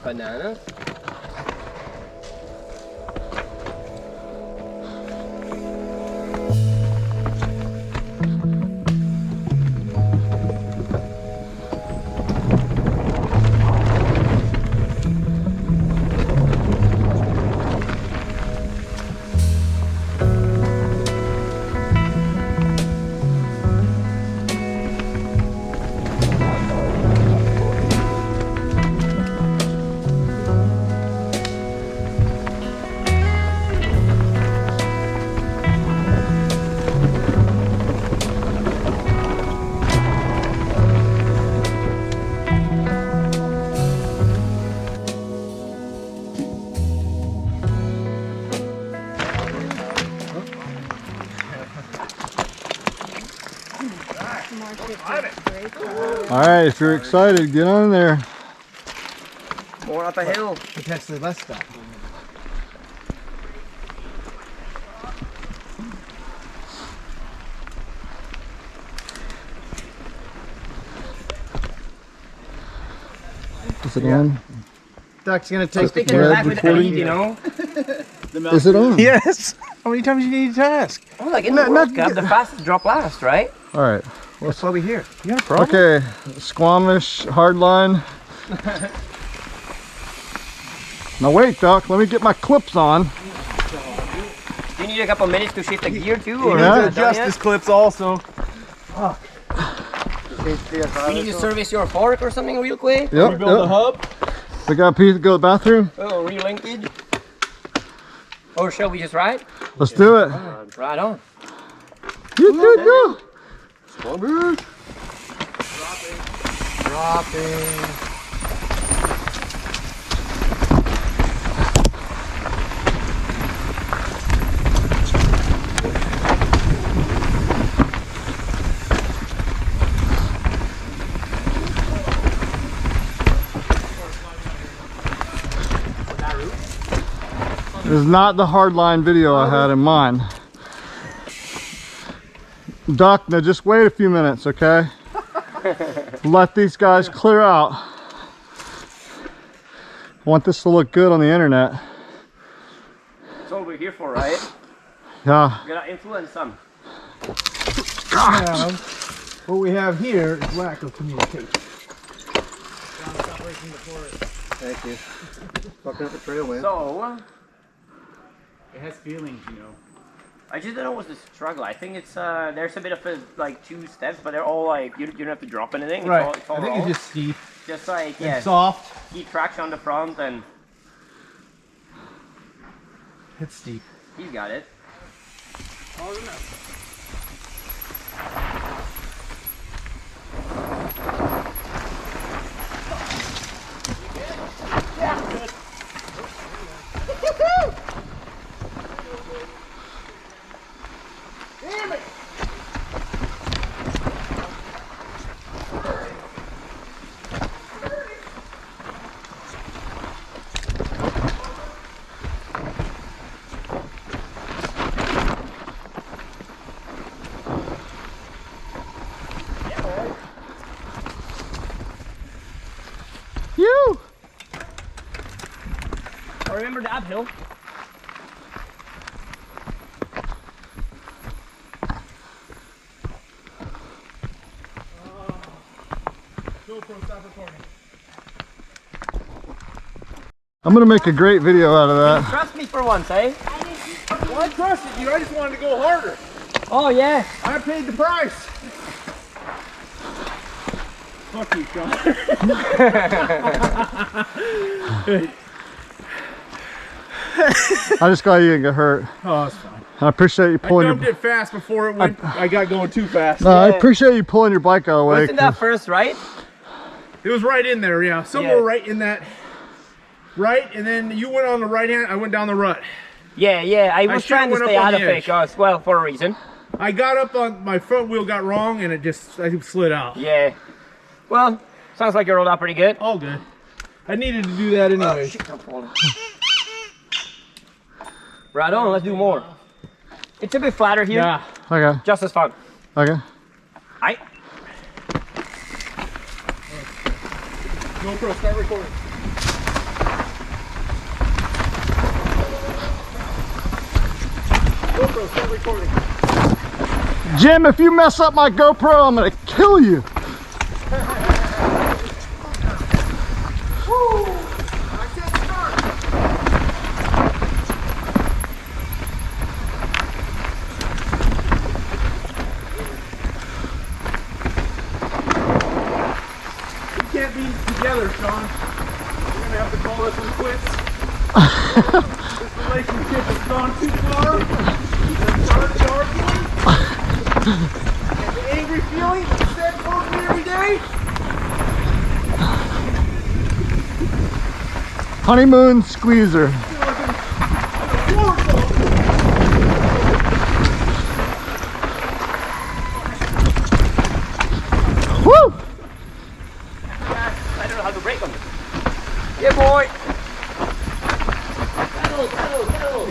Bananas. Alright, if you're excited, get on there. More up a hill. Potentially less stuff. Is it on? Duck's gonna take Sticking the back with the heat, you know? Is it on? Yes! How many times do you need to ask? Oh, like in the World Cup, the fastest drop last, right? Alright. That's why we here. You got a problem? Okay, Squamish hardline. Now wait, Duck, let me get my clips on. Do you need a couple minutes to shift the gear too? Or Yeah. Adjust his clips also. You need to service your fork or something real quick? Yep, Rebuild the hub. We got a piece to go to the bathroom. Oh, relinkage? Or shall we just ride? Let's do it. Right on. You. Dropping. This is not the hardline video I had in mind. Duck, now just wait a few minutes, okay? Let these guys clear out. I want this to look good on the internet. That's what we're here for, right? Yeah. We're gonna influence some. What we have here is lack of communication. Thank you. Fucking up the trail, man. So, It has feelings, you know. I just don't know what's the struggle. I think it's, there's a bit of like 2 steps, but they're all like, you don't have to drop anything. Right. It's all I think raw. it's just steep. Just like, And yeah, soft. keep traction on the front and It's steep. he's got it. You. I remember the uphill. GoPro Start Recording. I'm gonna make a great video out of that. Trust me for once, eh? Well, I trusted you. I just wanted to go harder. Oh yeah. I paid the price. Fuck you, Sean. I just got you didn't get hurt. Oh, it's fine. I appreciate you I pulling dumped your. it fast before it went. I got going too fast. No, I appreciate you pulling your bike out of the way. Wasn't that first, right? It was right in there, yeah. Somewhere Yeah. right in that. Right, and then you went on the right hand. I went down the rut. Yeah, yeah. I was trying to went up stay on out the of edge. it, as well, for a reason. I got up on my front wheel, got wrong, and it just I slid out. Yeah. Well, sounds like you rolled out pretty good. All good. I needed to do that anyway. Shit, I'm falling. Right on, let's do more. It's a bit flatter here. Yeah. Okay. Just as fun. Okay. GoPro Start Recording. GoPro Start Recording. Jim, if you mess up my GoPro, I'm gonna kill you. We can't be together, Sean. We're gonna have to call this one quits. This relationship has gone too far. We've started arguing. And the angry feeling that's said towards me every day. Honeymoon squeezer. I feel like I'm in a war zone. Woo! I don't know how to brake on this. Yeah, boy. Pedal, pedal, pedal.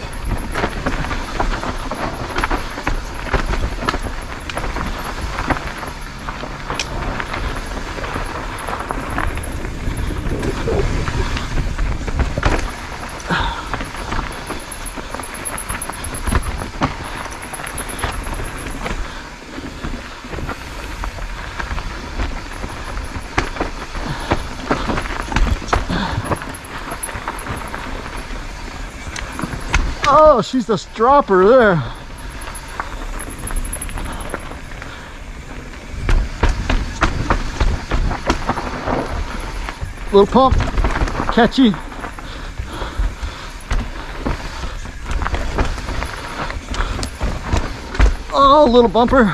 Oh, she's the dropper there. Little pump, catchy. Oh, little bumper.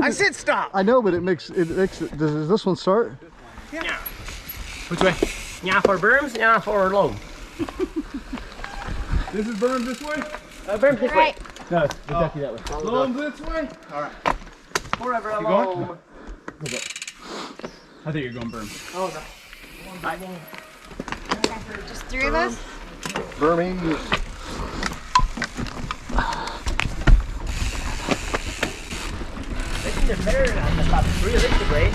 I said stop. I know, but it makes it. Does this one start? Yeah. Which way? Yeah, for berms, yeah, for low. This is berm this way. Berms this way. No, exactly that way. Loam this way. Forever going? low. I think you're going berm. Oh, no. Just 3 of us? Burmese. I think they're better than the top realistically.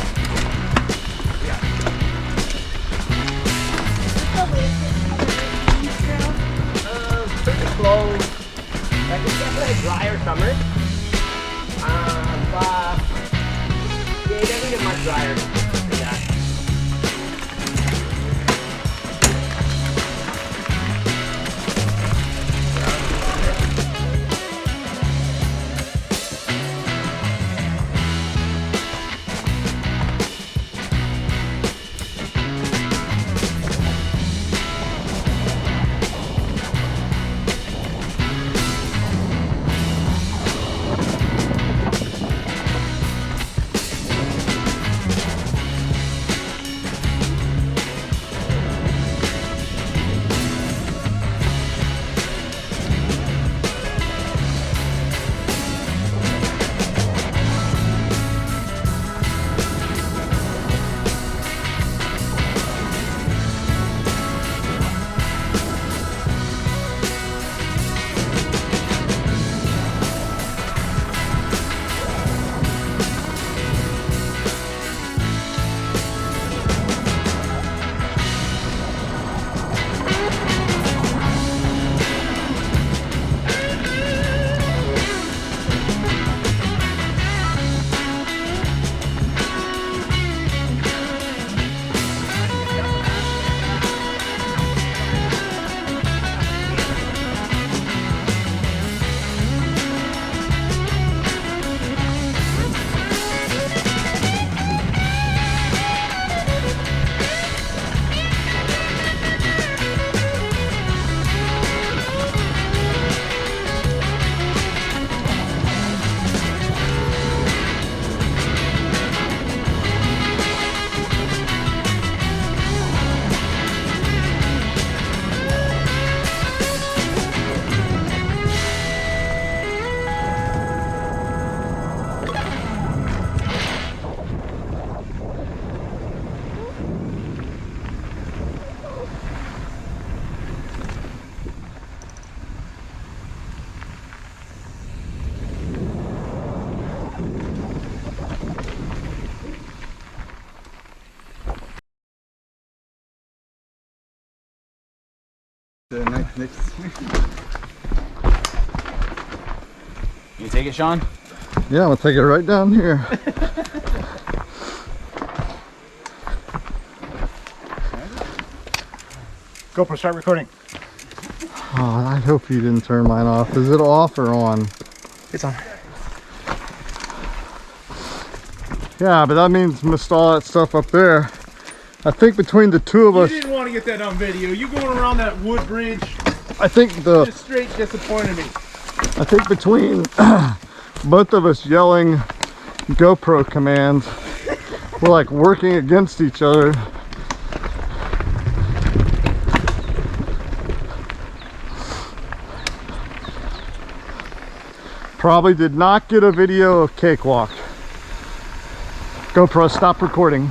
Pretty slow. Like it's definitely a drier summer. But yeah, it doesn't get much drier than that. next. You take it, Sean? Yeah, I'm gonna take it right down here. GoPro Start Recording. Oh, I hope you didn't turn mine off. Is it off or on? It's on. Yeah, but that means missed all that stuff up there. I think between the two of You us, didn't want to get that on video. You going around that wood bridge I think just straight disappointed me. I think between both of us yelling GoPro commands, we're like working against each other. Probably did not get a video of cakewalk. GoPro, stop recording.